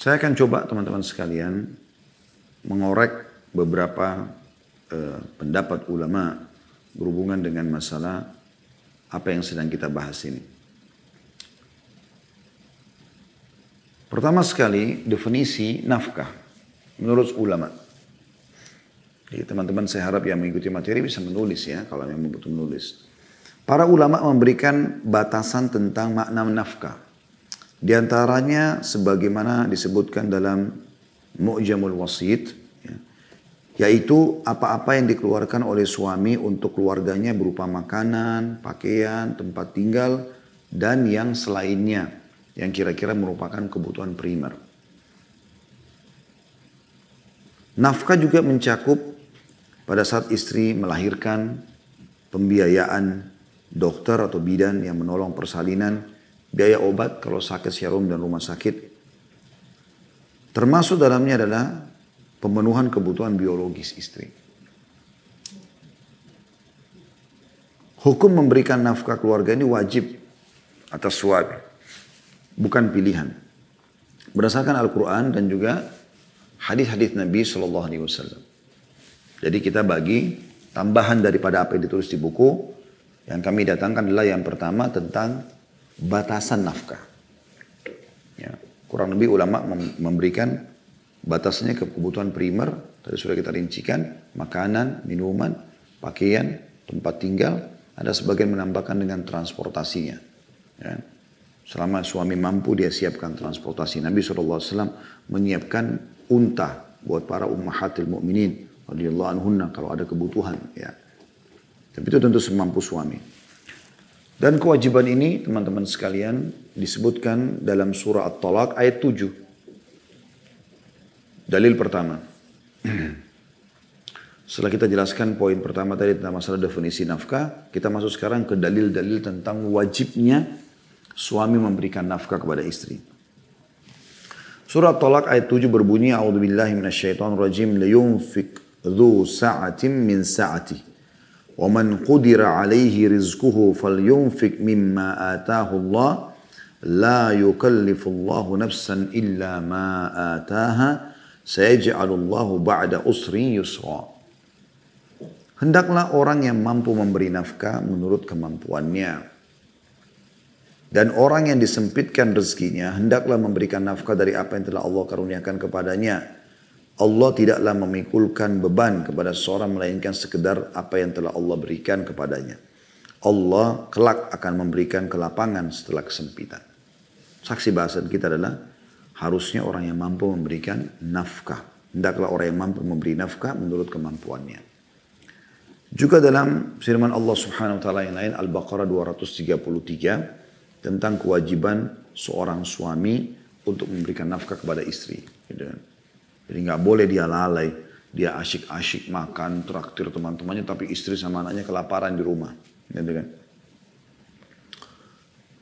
Saya akan coba teman-teman sekalian mengorek beberapa pendapat ulama berhubungan dengan masalah apa yang sedang kita bahas ini. Pertama sekali, definisi nafkah menurut ulama. Jadi teman-teman saya harap yang mengikuti materi bisa menulis ya, kalau memang butuh menulis. Para ulama memberikan batasan tentang makna nafkah. Di antaranya sebagaimana disebutkan dalam Mu'jamul Wasit, ya, yaitu apa-apa yang dikeluarkan oleh suami untuk keluarganya berupa makanan, pakaian, tempat tinggal, dan yang selainnya yang kira-kira merupakan kebutuhan primer. Nafkah juga mencakup pada saat istri melahirkan, pembiayaan dokter atau bidan yang menolong persalinan, biaya obat kalau sakit serum dan rumah sakit. Termasuk dalamnya adalah pemenuhan kebutuhan biologis istri. Hukum memberikan nafkah keluarga ini wajib atas suami, bukan pilihan. Berdasarkan Al-Quran dan juga hadis-hadis Nabi SAW. Jadi kita bagi tambahan daripada apa yang ditulis di buku. Yang kami datangkan adalah yang pertama tentang batasan nafkah. Ya, kurang lebih ulama memberikan batasnya ke kebutuhan primer. Tadi sudah kita rincikan. Makanan, minuman, pakaian, tempat tinggal. Ada sebagian menambahkan dengan transportasinya. Ya. Selama suami mampu dia siapkan transportasi. Nabi SAW menyiapkan unta buat para ummahatil mu'minin radhiyallahu anhunna kalau ada kebutuhan. Ya. Tapi itu tentu semampu suami. Dan kewajiban ini teman-teman sekalian disebutkan dalam surah At-Talaq ayat 7. Dalil pertama. Setelah kita jelaskan poin pertama tadi tentang masalah definisi nafkah, kita masuk sekarang ke dalil-dalil tentang wajibnya suami memberikan nafkah kepada istri. Surah At-Talaq ayat 7 berbunyi, A'udzubillahi minasyaitonirrajim, liyunfik dzu sa'atin min sa'ati. Wa man qudira 'alaihi rizquhu falyunfik mimma ataahu Allah, la yukallifullahu nafsan illa ma ataaha, sayaj'alullahu ba'da usrin yusra. Hendaklah orang yang mampu memberi nafkah menurut kemampuannya. Dan orang yang disempitkan rezekinya, hendaklah memberikan nafkah dari apa yang telah Allah karuniakan kepadanya. Allah tidaklah memikulkan beban kepada seorang melainkan sekedar apa yang telah Allah berikan kepadanya. Allah kelak akan memberikan kelapangan setelah kesempitan. Saksi bahasan kita adalah harusnya orang yang mampu memberikan nafkah. Hendaklah orang yang mampu memberi nafkah menurut kemampuannya. Juga dalam firman Allah Subhanahu wa taala yang lain, Al-Baqarah 233, tentang kewajiban seorang suami untuk memberikan nafkah kepada istri. Gitu kan. Jadi nggak boleh dia lalai, dia asyik-asyik makan, traktir teman-temannya, tapi istri sama anaknya kelaparan di rumah. Gitu kan.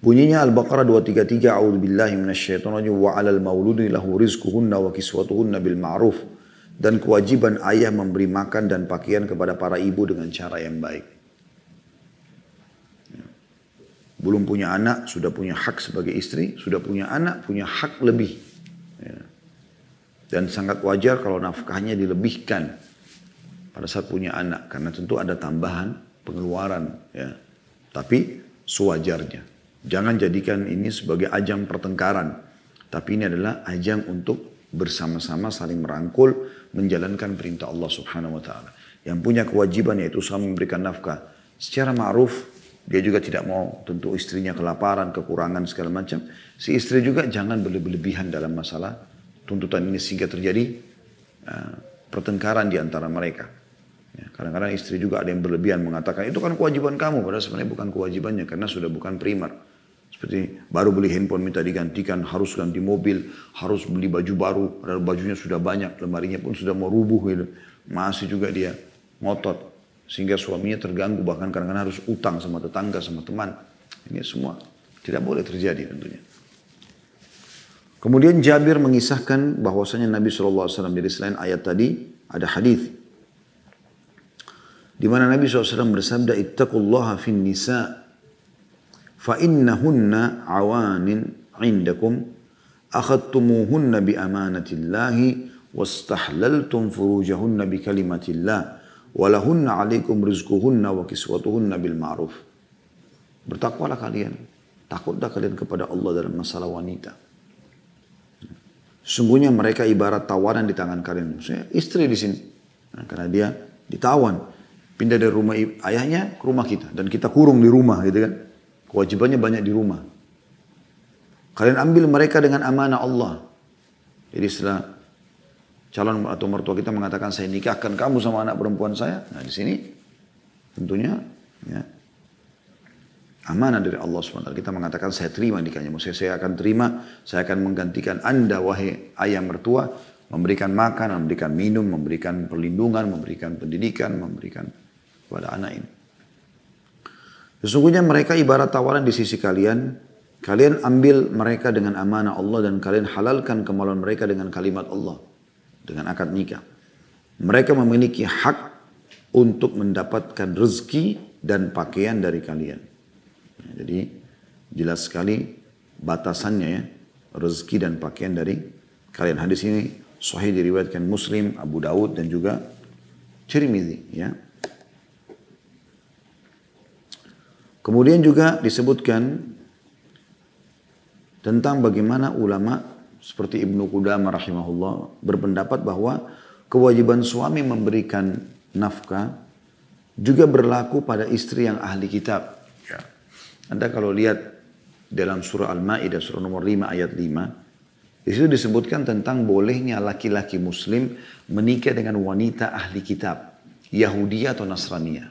Bunyinya Al-Baqarah 233, A'udzubillahi minasyaitonirrajim, wa 'alal mauludi lahu rizquhunna wa kiswatuhunna bil ma'ruf. Dan kewajiban ayah memberi makan dan pakaian kepada para ibu dengan cara yang baik. Belum punya anak, sudah punya hak sebagai istri, sudah punya anak, punya hak lebih. Ya. Dan sangat wajar kalau nafkahnya dilebihkan pada saat punya anak. Karena tentu ada tambahan pengeluaran. Ya. Tapi sewajarnya. Jangan jadikan ini sebagai ajang pertengkaran. Tapi ini adalah ajang untuk bersama-sama saling merangkul, menjalankan perintah Allah Subhanahu wa taala. Yang punya kewajiban yaitu suami memberikan nafkah secara ma'ruf. Dia juga tidak mau tentu istrinya kelaparan, kekurangan segala macam. Si istri juga jangan berlebihan dalam masalah tuntutan ini sehingga terjadi pertengkaran di antara mereka. Ya, kadang-kadang istri juga ada yang berlebihan mengatakan itu kan kewajiban kamu, padahal sebenarnya bukan kewajibannya karena sudah bukan primer. Seperti baru beli handphone minta digantikan, harus ganti mobil, harus beli baju baru, padahal bajunya sudah banyak, lemarinya pun sudah mau rubuh gitu. Masih juga dia ngotot. Sehingga suaminya terganggu, bahkan kadang-kadang harus utang sama tetangga, sama teman. Ini semua tidak boleh terjadi tentunya. Kemudian Jabir mengisahkan bahwasanya Nabi SAW, jadi selain ayat tadi, ada hadis di mana Nabi SAW bersabda, Ittaqullaha fin nisa, fa innahunna awanin indakum, akhadtumuhunna bi amanatillahi wastahlaltum furujahunna bi kalimatillah walahunna 'alaikum rizquhunna wa kiswatuhunna bil ma'ruf. Bertakwalah kalian, takutlah kalian kepada Allah dalam masalah wanita. Sungguhnya mereka ibarat tawanan di tangan kalian. Maksudnya istri di sini. Nah, karena dia ditawan, pindah dari rumah ayahnya ke rumah kita dan kita kurung di rumah gitu kan. Kewajibannya banyak di rumah. Kalian ambil mereka dengan amanah Allah. Jadi setelah calon atau mertua kita mengatakan saya nikahkan kamu sama anak perempuan saya. Nah di sini tentunya ya, amanah dari Allah SWT. Kita mengatakan saya terima nikahnya. Maksudnya saya akan terima, saya akan menggantikan anda wahai ayah mertua. Memberikan makan, memberikan minum, memberikan perlindungan, memberikan pendidikan, memberikan kepada anak ini. Sesungguhnya mereka ibarat tawaran di sisi kalian. Kalian ambil mereka dengan amanah Allah dan kalian halalkan kemaluan mereka dengan kalimat Allah. Dengan akad nikah. Mereka memiliki hak untuk mendapatkan rezeki dan pakaian dari kalian. Jadi jelas sekali batasannya ya. Rezeki dan pakaian dari kalian. Hadis ini sahih diriwayatkan Muslim, Abu Daud dan juga Tirmidzi ya. Kemudian juga disebutkan tentang bagaimana ulama seperti Ibnu Qudamah rahimahullah berpendapat bahwa kewajiban suami memberikan nafkah juga berlaku pada istri yang ahli kitab. Ya. Anda kalau lihat dalam surah Al-Maidah surah nomor 5 ayat 5, di situ disebutkan tentang bolehnya laki-laki muslim menikah dengan wanita ahli kitab, Yahudi atau Nasraniyah.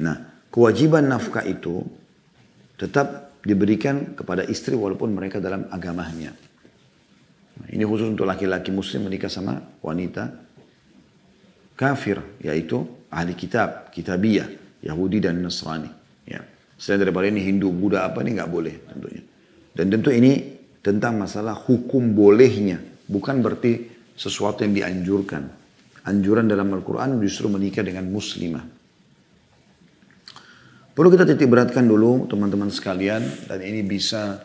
Nah, kewajiban nafkah itu tetap diberikan kepada istri walaupun mereka dalam agamanya. Nah, ini khusus untuk laki-laki muslim menikah sama wanita kafir, yaitu ahli kitab, kitabiyah, Yahudi dan Nasrani. Ya. Selain daripada ini Hindu, Buddha apa ini nggak boleh tentunya. Dan tentu ini tentang masalah hukum bolehnya, bukan berarti sesuatu yang dianjurkan. Anjuran dalam Al-Quran justru menikah dengan muslimah. Perlu kita titik beratkan dulu teman-teman sekalian, dan ini bisa,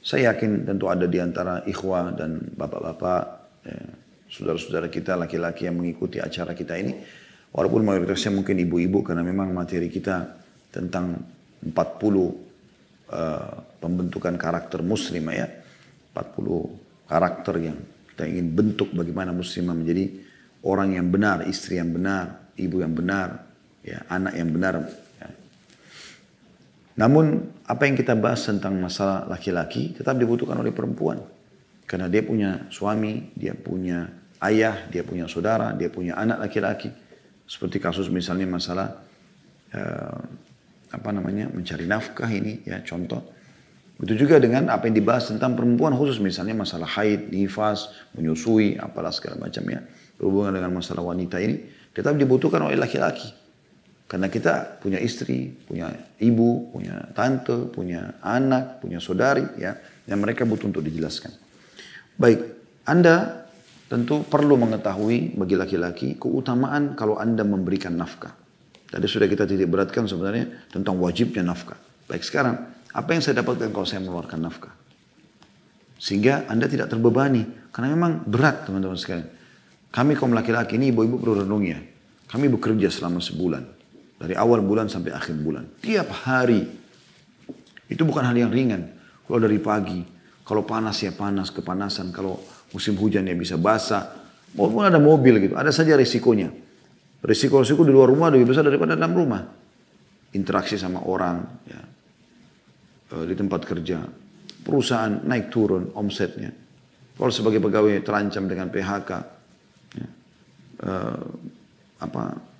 saya yakin tentu ada di antara ikhwah dan bapak-bapak, saudara-saudara kita laki-laki yang mengikuti acara kita ini, walaupun mayoritasnya mungkin ibu-ibu karena memang materi kita tentang 40 pembentukan karakter muslimah ya, 40 karakter yang kita ingin bentuk bagaimana muslimah menjadi orang yang benar, istri yang benar, ibu yang benar, ya, anak yang benar. Namun apa yang kita bahas tentang masalah laki-laki tetap dibutuhkan oleh perempuan. Karena dia punya suami, dia punya ayah, dia punya saudara, dia punya anak laki-laki. Seperti kasus misalnya masalah mencari nafkah ini ya contoh. Begitu juga dengan apa yang dibahas tentang perempuan khusus misalnya masalah haid, nifas, menyusui, apalah segala macamnya. Berhubungan dengan masalah wanita ini tetap dibutuhkan oleh laki-laki. Karena kita punya istri, punya ibu, punya tante, punya anak, punya saudari, ya, yang mereka butuh untuk dijelaskan. Baik, Anda tentu perlu mengetahui bagi laki-laki keutamaan kalau Anda memberikan nafkah. Tadi sudah kita titik beratkan sebenarnya tentang wajibnya nafkah. Baik, sekarang apa yang saya dapatkan kalau saya mengeluarkan nafkah? Sehingga Anda tidak terbebani, karena memang berat teman-teman sekalian. Kami kaum laki-laki ini ibu-ibu perlu renung ya. Kami bekerja selama sebulan. Dari awal bulan sampai akhir bulan. Tiap hari. Itu bukan hal yang ringan. Kalau dari pagi. Kalau panas ya panas, kepanasan. Kalau musim hujan ya bisa basah. Walaupun ada mobil gitu. Ada saja risikonya. Risiko-risiko di luar rumah lebih besar daripada dalam rumah. Interaksi sama orang. Ya. Di tempat kerja. Perusahaan naik turun omsetnya. Kalau sebagai pegawai terancam dengan PHK. Ya.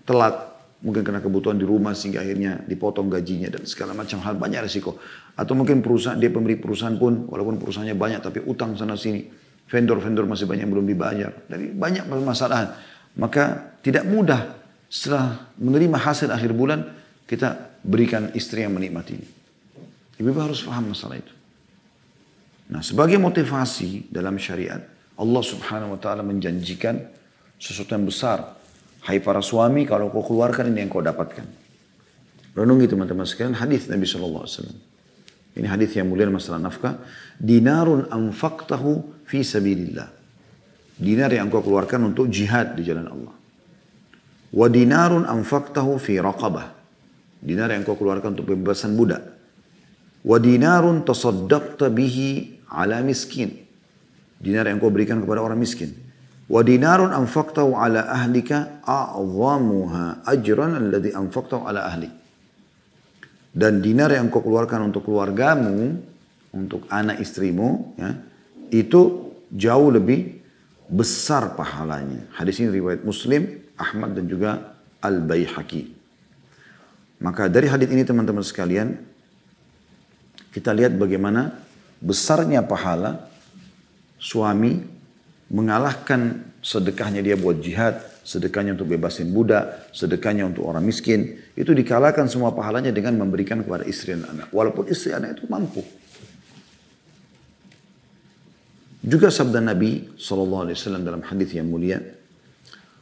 Telat. Mungkin karena kebutuhan di rumah sehingga akhirnya dipotong gajinya dan segala macam hal, banyak risiko. Atau mungkin perusahaan, dia pemberi perusahaan pun walaupun perusahaannya banyak tapi utang sana sini. Vendor-vendor masih banyak yang belum dibayar. Jadi banyak permasalahan. Maka tidak mudah setelah menerima hasil akhir bulan kita berikan istri yang menikmati. Ibu harus paham masalah itu. Nah, sebagai motivasi dalam syariat, Allah Subhanahu wa taala menjanjikan sesuatu yang besar. Hai para suami, kalau kau keluarkan ini yang kau dapatkan. Renungi teman-teman sekalian hadis Nabi SAW. Ini hadis yang mulia masalah nafkah. Dinarun anfaqtahu fi sabilillah. Dinar yang engkau keluarkan untuk jihad di jalan Allah. Wa dinarun anfaqtahu fi raqabah. Dinar yang engkau keluarkan untuk pembebasan budak. Wa dinarun tasaddaqta bihi ala miskin. Dinar yang engkau berikan kepada orang miskin. Wa dinarun anfaqtahu ala ahlika a'zamuha ajran alladhi anfaqtahu ala ahlik. Dan dinar yang engkau keluarkan untuk keluargamu, untuk anak istrimu, ya, itu jauh lebih besar pahalanya. Hadis ini riwayat Muslim, Ahmad dan juga Al-Baihaqi. Maka dari hadis ini teman-teman sekalian, kita lihat bagaimana besarnya pahala suami mengalahkan sedekahnya dia buat jihad, sedekahnya untuk bebasin budak, sedekahnya untuk orang miskin. Itu dikalahkan semua pahalanya dengan memberikan kepada istri dan anak. Walaupun istri dan anak itu mampu. Juga sabda Nabi SAW dalam hadis yang mulia.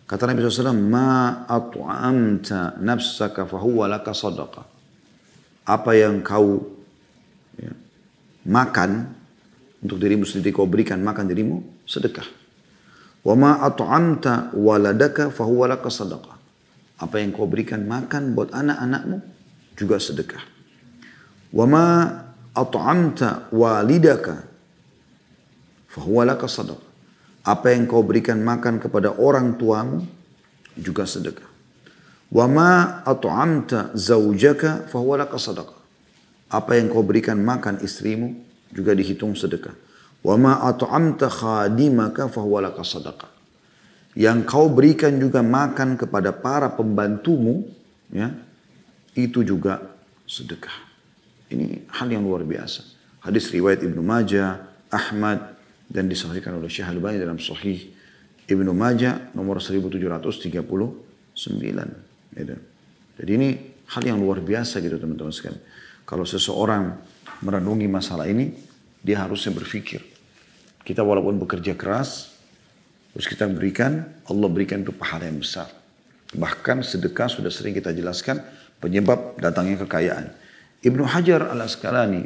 Kata Nabi SAW, Ma at'amta nafsaka fahuwa laka sadaqah. Apa yang kau makan untuk dirimu sendiri, kau berikan makan dirimu, sedekah. Wa ma at'amta waladaka fahuwa laka sadaqah. Apa yang kau berikan makan buat anak-anakmu juga sedekah. Wa ma at'amta walidaka fahuwa laka sadaqah. Apa yang kau berikan makan kepada orang tuamu juga sedekah. Wa ma at'amta zaujaka fahuwa laka sadaqah. Apa yang kau berikan makan istrimu juga dihitung sedekah. Wa ma at'amta khadimaka fahuwa laka sadaqah. Yang kau berikan juga makan kepada para pembantumu, ya, itu juga sedekah. Ini hal yang luar biasa. Hadis riwayat Ibnu Majah, Ahmad, dan disahihkan oleh Syekh Al-Albani dalam Sahih Ibnu Majah nomor 1739. Gitu. Jadi ini hal yang luar biasa gitu teman-teman sekalian. Kalau seseorang merenungi masalah ini, dia harusnya berpikir. Kita walaupun bekerja keras, terus kita berikan, Allah berikan itu pahala yang besar. Bahkan sedekah sudah sering kita jelaskan penyebab datangnya kekayaan. Ibnu Hajar Al-Asqalani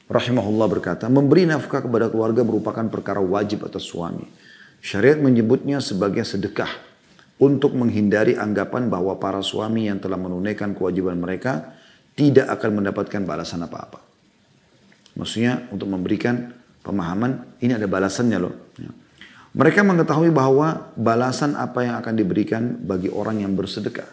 rahimahullah berkata, memberi nafkah kepada keluarga merupakan perkara wajib atas suami. Syariat menyebutnya sebagai sedekah untuk menghindari anggapan bahwa para suami yang telah menunaikan kewajiban mereka tidak akan mendapatkan balasan apa-apa. Maksudnya untuk memberikan pemahaman, ini ada balasannya loh. Mereka mengetahui bahwa balasan apa yang akan diberikan bagi orang yang bersedekah.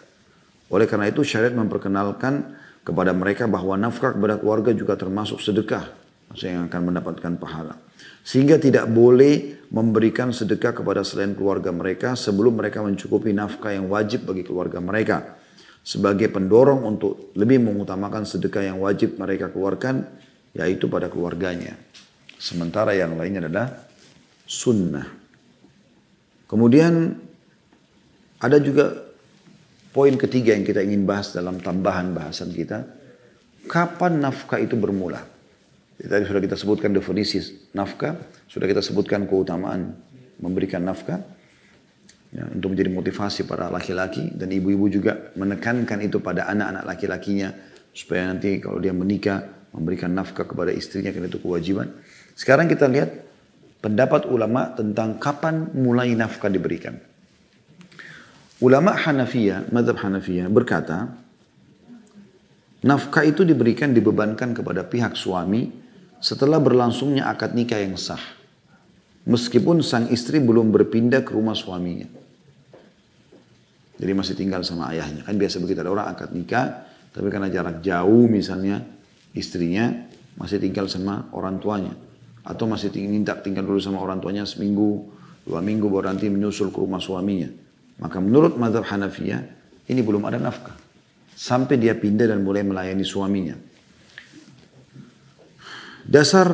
Oleh karena itu syariat memperkenalkan kepada mereka bahwa nafkah kepada keluarga juga termasuk sedekah. Maksudnya yang akan mendapatkan pahala. Sehingga tidak boleh memberikan sedekah kepada selain keluarga mereka sebelum mereka mencukupi nafkah yang wajib bagi keluarga mereka. Sebagai pendorong untuk lebih mengutamakan sedekah yang wajib mereka keluarkan, yaitu pada keluarganya. Sementara yang lainnya adalah sunnah. Kemudian ada juga poin ketiga yang kita ingin bahas dalam tambahan bahasan kita. Kapan nafkah itu bermula? Tadi sudah kita sebutkan definisi nafkah. Sudah kita sebutkan keutamaan memberikan nafkah. Ya, untuk menjadi motivasi para laki-laki. Dan ibu-ibu juga menekankan itu pada anak-anak laki-lakinya. Supaya nanti kalau dia menikah memberikan nafkah kepada istrinya. Karena itu kewajiban. Sekarang kita lihat pendapat ulama tentang kapan mulai nafkah diberikan. Ulama Hanafiyah, mazhab Hanafiyah berkata, nafkah itu diberikan, dibebankan kepada pihak suami setelah berlangsungnya akad nikah yang sah. Meskipun sang istri belum berpindah ke rumah suaminya. Jadi masih tinggal sama ayahnya. Kan biasa begitu, ada orang akad nikah, tapi karena jarak jauh misalnya istrinya masih tinggal sama orang tuanya. Atau masih minta tinggal dulu sama orang tuanya seminggu, 2 minggu baru nanti menyusul ke rumah suaminya. Maka menurut mazhab Hanafiyah, ini belum ada nafkah. Sampai dia pindah dan mulai melayani suaminya. Dasar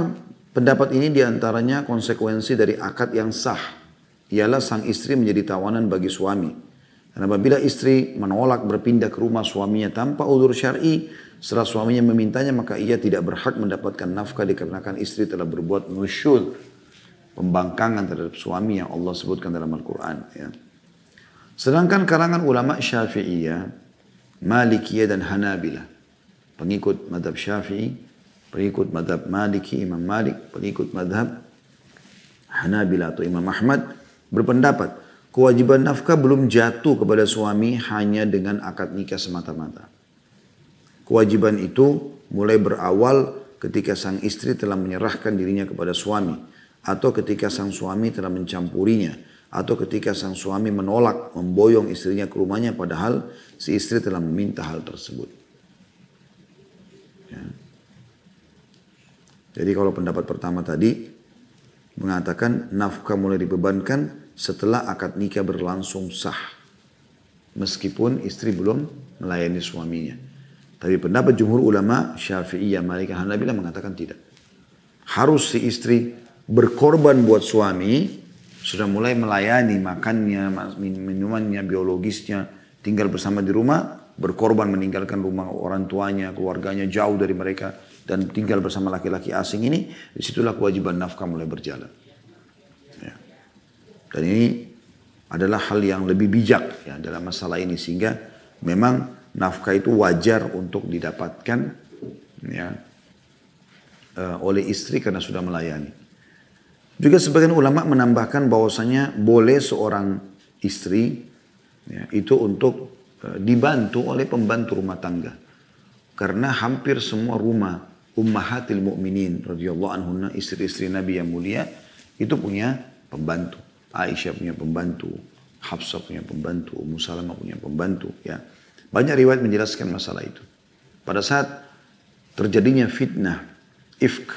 pendapat ini diantaranya konsekuensi dari akad yang sah. Ialah sang istri menjadi tawanan bagi suami. Dan apabila istri menolak berpindah ke rumah suaminya tanpa udzur syar'i, setelah suaminya memintanya, maka ia tidak berhak mendapatkan nafkah dikarenakan istri telah berbuat nusyud, pembangkangan terhadap suami yang Allah sebutkan dalam Al-Quran. Ya. Sedangkan kalangan ulama Syafi'iyah, Malikiyah dan Hanabilah, pengikut madhab Syafi'i, pengikut madhab Maliki, Imam Malik, pengikut madhab Hanabila atau Imam Ahmad berpendapat kewajiban nafkah belum jatuh kepada suami hanya dengan akad nikah semata-mata. Kewajiban itu mulai berawal ketika sang istri telah menyerahkan dirinya kepada suami, atau ketika sang suami telah mencampurinya, atau ketika sang suami menolak memboyong istrinya ke rumahnya padahal si istri telah meminta hal tersebut. Ya. Jadi kalau pendapat pertama tadi mengatakan nafkah mulai dibebankan setelah akad nikah berlangsung sah. Meskipun istri belum melayani suaminya. Tapi pendapat jumhur ulama Syafi'iyah, Malikiyah, Hanabilah mengatakan tidak. Harus si istri berkorban buat suami, sudah mulai melayani makannya, minumannya, biologisnya, tinggal bersama di rumah, berkorban meninggalkan rumah orang tuanya, keluarganya jauh dari mereka, dan tinggal bersama laki-laki asing ini, disitulah kewajiban nafkah mulai berjalan. Ya. Dan ini adalah hal yang lebih bijak ya, dalam masalah ini, sehingga memang nafkah itu wajar untuk didapatkan ya, oleh istri karena sudah melayani. Juga sebagian ulama menambahkan bahwasanya boleh seorang istri ya, itu untuk dibantu oleh pembantu rumah tangga. Karena hampir semua rumah ummahatil mu'minin radhiyallahu anhunna, istri-istri Nabi yang mulia itu punya pembantu. Aisyah punya pembantu, Hafsah punya pembantu, Ummu Salamah punya pembantu ya. Banyak riwayat menjelaskan masalah itu. Pada saat terjadinya fitnah, ifk,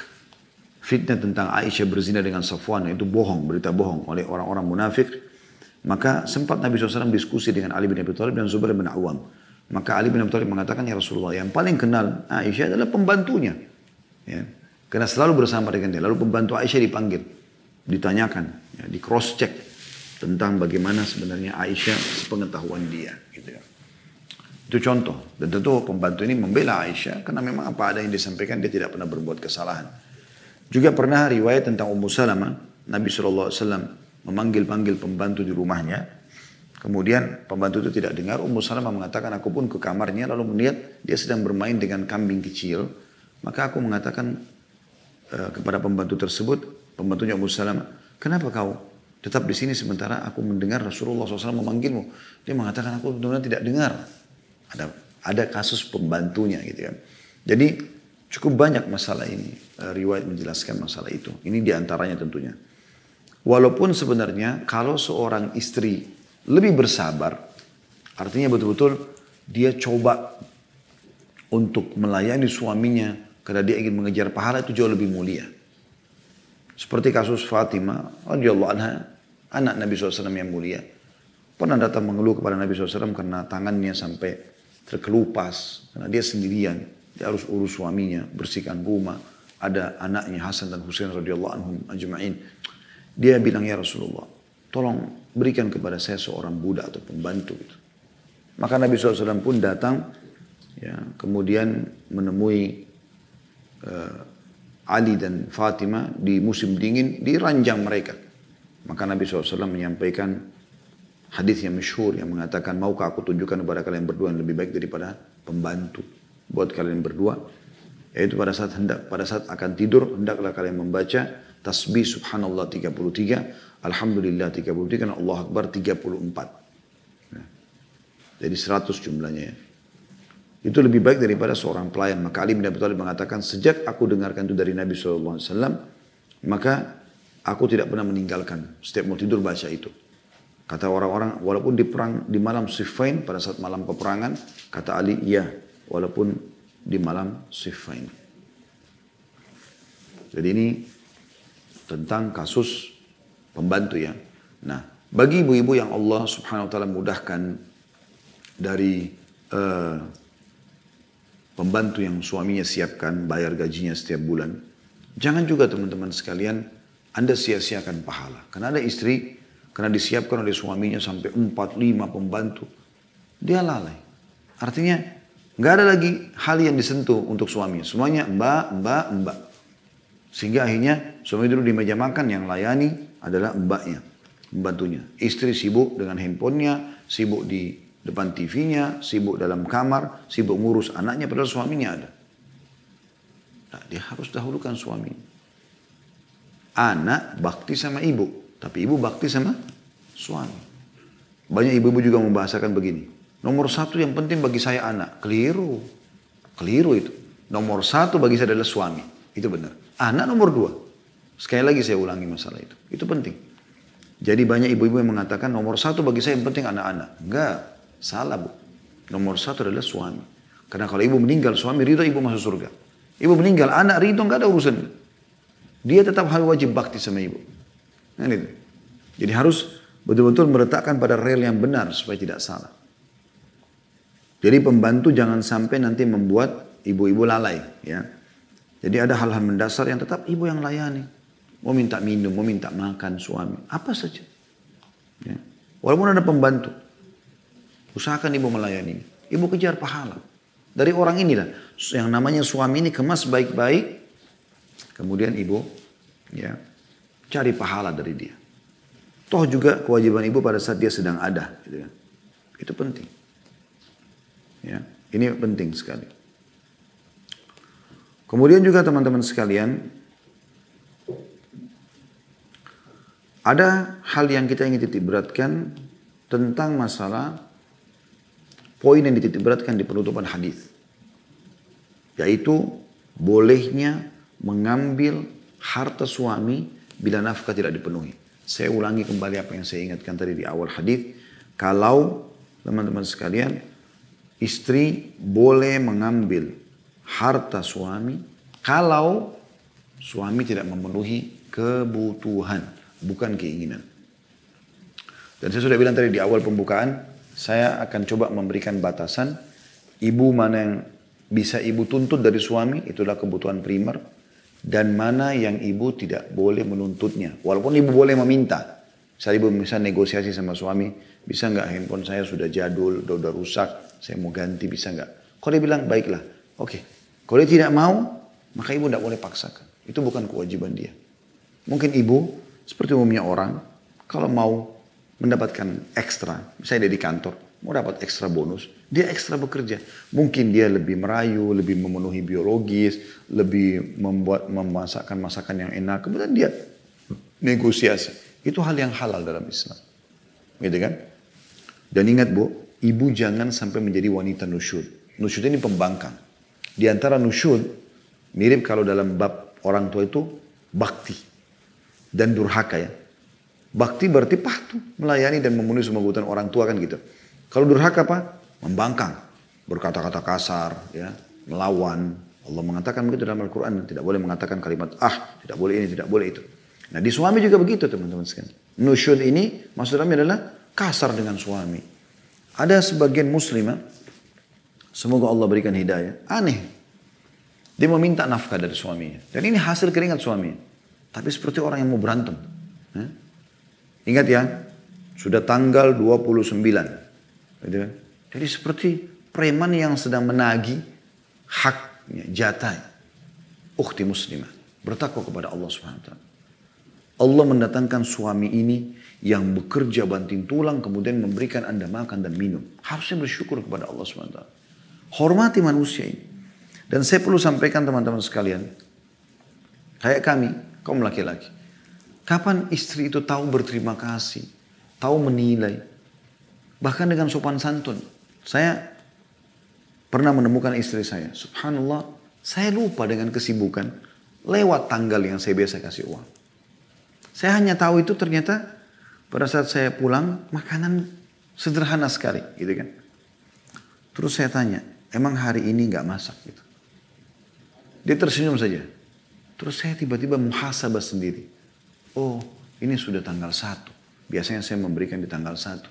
fitnah tentang Aisyah berzina dengan Safwan, itu bohong, berita bohong oleh orang-orang munafik. Maka sempat Nabi SAW diskusi dengan Ali bin Abi Thalib dan Zubair bin Awam. Maka Ali bin Abi Thalib mengatakan, ya Rasulullah, yang paling kenal Aisyah adalah pembantunya. Ya. Karena selalu bersama dengan dia. Lalu pembantu Aisyah dipanggil, ditanyakan, ya, di cross check tentang bagaimana sebenarnya Aisyah sepengetahuan dia. Gitu ya. Itu contoh. Dan tentu pembantu ini membela Aisyah karena memang apa ada yang disampaikan dia tidak pernah berbuat kesalahan. Juga pernah riwayat tentang Ummu Salamah, Nabi SAW memanggil-panggil pembantu di rumahnya. Kemudian pembantu itu tidak dengar. Ummu Salamah mengatakan, aku pun ke kamarnya lalu melihat dia sedang bermain dengan kambing kecil. Maka aku mengatakan kepada pembantu tersebut, pembantunya Ummu Salamah, kenapa kau tetap di sini sementara aku mendengar Rasulullah SAW memanggilmu? Dia mengatakan, aku benar-benar tidak dengar. Ada kasus pembantunya gitu ya. Jadi cukup banyak masalah ini, riwayat menjelaskan masalah itu. Ini diantaranya tentunya. Walaupun sebenarnya kalau seorang istri lebih bersabar, artinya betul-betul dia coba untuk melayani suaminya karena dia ingin mengejar pahala, itu jauh lebih mulia. Seperti kasus Fatimah radhiyallahu anha, anak Nabi SAW yang mulia, pernah datang mengeluh kepada Nabi SAW karena tangannya sampai terkelupas, karena dia sendirian, dia harus urus suaminya, bersihkan rumah, ada anaknya Hasan dan Husain radhiyallahu anhum ajma'in. Dia bilang, ya Rasulullah, tolong berikan kepada saya seorang budak atau pembantu. Maka Nabi SAW pun datang, ya, kemudian menemui Ali dan Fatimah di musim dingin, di ranjang mereka. Maka Nabi SAW menyampaikan hadis yang masyhur yang mengatakan, maukah aku tunjukkan kepada kalian berdua yang lebih baik daripada pembantu buat kalian berdua? Yaitu pada saat akan tidur, hendaklah kalian membaca tasbih subhanallah 33, alhamdulillah 33, dan Allah Akbar 34. Nah, jadi 100 jumlahnya ya. Itu lebih baik daripada seorang pelayan. Maka Ali bin Abi Thalib mengatakan, sejak aku dengarkan itu dari Nabi SAW, maka aku tidak pernah meninggalkan. Setiap mau tidur baca itu. Kata orang-orang, walaupun di perang di malam Siffin, pada saat malam peperangan, kata Ali, iya, walaupun di malam Siffin. Jadi ini tentang kasus pembantu ya. Nah, bagi ibu-ibu yang Allah Subhanahu wa taala mudahkan dari pembantu yang suaminya siapkan, bayar gajinya setiap bulan, jangan juga teman-teman sekalian Anda sia-siakan pahala. Karena ada istri, karena disiapkan oleh suaminya sampai 4-5 pembantu, dia lalai. Artinya nggak ada lagi hal yang disentuh untuk suaminya. Semuanya mbak. Sehingga akhirnya suami duduk di meja makan, yang layani adalah mbaknya, pembantunya. Istri sibuk dengan handphonenya, sibuk di depan TV-nya, sibuk dalam kamar, sibuk ngurus anaknya, padahal suaminya ada. Nah, dia harus dahulukan suami. Anak bakti sama ibu, tapi ibu bakti sama suami. Banyak ibu-ibu juga membahasakan begini. Nomor satu yang penting bagi saya anak. Keliru. Keliru itu. Nomor satu bagi saya adalah suami. Itu benar. Anak nomor dua. Sekali lagi saya ulangi masalah itu. Itu penting. Jadi banyak ibu-ibu yang mengatakan nomor satu bagi saya yang penting anak-anak. Enggak. Salah, Bu. Nomor satu adalah suami. Karena kalau ibu meninggal, suami ridho, ibu masuk surga. Ibu meninggal, anak ridho, enggak ada urusan. Dia tetap harus wajib bakti sama ibu. Nah, itu. Jadi harus betul-betul meletakkan pada rel yang benar supaya tidak salah. Jadi pembantu jangan sampai nanti membuat ibu-ibu lalai. Ya. Jadi ada hal-hal mendasar yang tetap ibu yang layani. Mau minta minum, mau minta makan suami. Apa saja. Ya. Walaupun ada pembantu. Usahakan ibu melayani. Ibu kejar pahala. Dari orang inilah. Yang namanya suami ini kemas baik-baik. Kemudian ibu ya cari pahala dari dia. Toh juga kewajiban ibu pada saat dia sedang ada. Gitu kan. Itu penting. Ya, ini penting sekali. Kemudian juga teman-teman sekalian. Ada hal yang kita ingin titik beratkan tentang masalah poin yang dititik beratkan di penutupan hadis, yaitu bolehnya mengambil harta suami bila nafkah tidak dipenuhi. Saya ulangi kembali apa yang saya ingatkan tadi di awal hadis. Kalau teman-teman sekalian, istri boleh mengambil harta suami kalau suami tidak memenuhi kebutuhan, bukan keinginan. Dan saya sudah bilang tadi di awal pembukaan, saya akan coba memberikan batasan ibu mana yang bisa ibu tuntut dari suami, itulah kebutuhan primer. Dan mana yang ibu tidak boleh menuntutnya. Walaupun ibu boleh meminta. Misalnya ibu bisa negosiasi sama suami, bisa nggak handphone saya sudah jadul, udah rusak, saya mau ganti, bisa nggak? Kalau dia bilang, baiklah, oke. Kalau dia tidak mau, maka ibu tidak boleh paksakan. Itu bukan kewajiban dia. Mungkin ibu, seperti umumnya orang, kalau mau mendapatkan ekstra, misalnya dia di kantor, mau dapat ekstra bonus, dia ekstra bekerja. Mungkin dia lebih merayu, lebih memenuhi biologis, lebih memasakkan masakan yang enak. Kemudian dia negosiasi. Itu hal yang halal dalam Islam. Gitu kan? Dan ingat Bu, ibu jangan sampai menjadi wanita nusyud. Nusyud ini pembangkang. Di antara nusyud, mirip kalau dalam bab orang tua itu bakti dan durhaka ya. Bakti berarti patuh, melayani dan memenuhi semua kebutuhan orang tua kan gitu. Kalau durhaka apa? Membangkang, berkata-kata kasar, ya, melawan. Allah mengatakan begitu dalam Al-Quran, tidak boleh mengatakan kalimat tidak boleh ini, tidak boleh itu. Nah di suami juga begitu teman-teman sekalian. Nusyud ini maksudnya adalah kasar dengan suami. Ada sebagian muslimah, semoga Allah berikan hidayah, aneh. Dia meminta nafkah dari suaminya. Dan ini hasil keringat suaminya. Tapi seperti orang yang mau berantem. Ingat ya, sudah tanggal 29. Gitu kan? Jadi seperti preman yang sedang menagih haknya, jatahnya. Ukhti muslimah, bertakwa kepada Allah Subhanahu wa taala. Allah mendatangkan suami ini yang bekerja banting tulang kemudian memberikan Anda makan dan minum. Harusnya bersyukur kepada Allah Subhanahu wa taala. Hormati manusia ini. Dan saya perlu sampaikan teman-teman sekalian, kayak kami, kaum laki-laki. Kapan istri itu tahu berterima kasih, tahu menilai, bahkan dengan sopan santun. Saya pernah menemukan istri saya, subhanallah, saya lupa dengan kesibukan, lewat tanggal yang saya biasa kasih uang. Saya hanya tahu itu ternyata pada saat saya pulang, makanan sederhana sekali, gitu kan. Terus saya tanya, emang hari ini nggak masak gitu? Dia tersenyum saja. Terus saya tiba-tiba muhasabah sendiri. Oh, ini sudah tanggal 1. Biasanya saya memberikan di tanggal 1.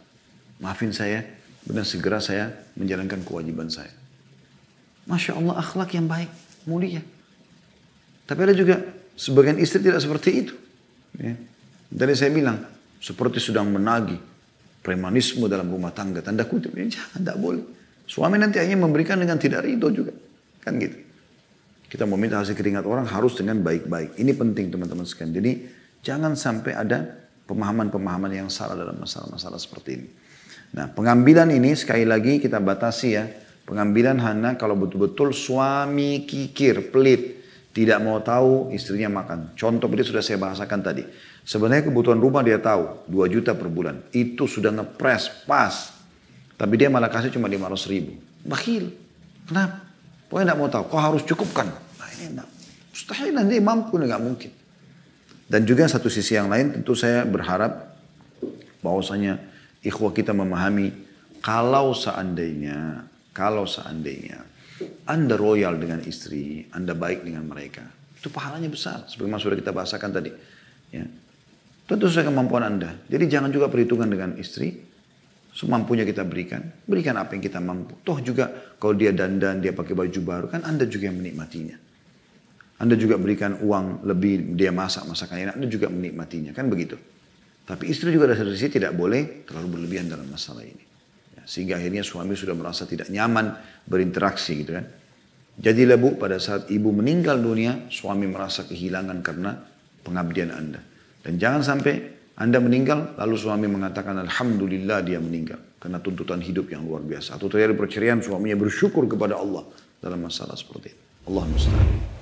Maafin saya, dan segera saya menjalankan kewajiban saya. Masya Allah, akhlak yang baik, mulia. Tapi ada juga sebagian istri tidak seperti itu. Ya. Tadi saya bilang, seperti sedang menagih premanisme dalam rumah tangga. Tanda kutip, jangan, tidak boleh. Suami nanti hanya memberikan dengan tidak ridho juga. Kan gitu. Kita meminta hasil keringat orang harus dengan baik-baik. Ini penting teman-teman sekalian. Jadi, jangan sampai ada pemahaman-pemahaman yang salah dalam masalah-masalah seperti ini. Nah, pengambilan ini sekali lagi kita batasi ya. Pengambilan hanya kalau betul-betul suami kikir, pelit. Tidak mau tahu istrinya makan. Contoh ini sudah saya bahasakan tadi. Sebenarnya kebutuhan rumah dia tahu, 2 juta per bulan. Itu sudah ngepres, pas. Tapi dia malah kasih cuma 500 ribu. Bakhil. Kenapa? Pokoknya tidak mau tahu. Kau harus cukupkan. Nah ini enggak. Mustahil nanti mampu, nggak mungkin. Dan juga satu sisi yang lain tentu saya berharap bahwasanya ikhwah kita memahami kalau seandainya Anda royal dengan istri, Anda baik dengan mereka, itu pahalanya besar. Sebagaimana sudah kita bahasakan tadi. Ya. Tentu sesuai kemampuan Anda. Jadi jangan juga perhitungan dengan istri. Semampunya kita berikan. Berikan apa yang kita mampu. Toh juga kalau dia dandan, dia pakai baju baru, kan Anda juga yang menikmatinya. Anda juga berikan uang lebih, dia masak masakan enak, Anda juga menikmatinya. Kan begitu. Tapi istri juga dari sisi tidak boleh terlalu berlebihan dalam masalah ini. Ya, sehingga akhirnya suami sudah merasa tidak nyaman berinteraksi gitu kan. Jadilah bu, pada saat ibu meninggal dunia, suami merasa kehilangan karena pengabdian Anda. Dan jangan sampai Anda meninggal, lalu suami mengatakan Alhamdulillah dia meninggal. Karena tuntutan hidup yang luar biasa. Atau terjadi perceraian, suaminya bersyukur kepada Allah dalam masalah seperti itu. Allah musta'an.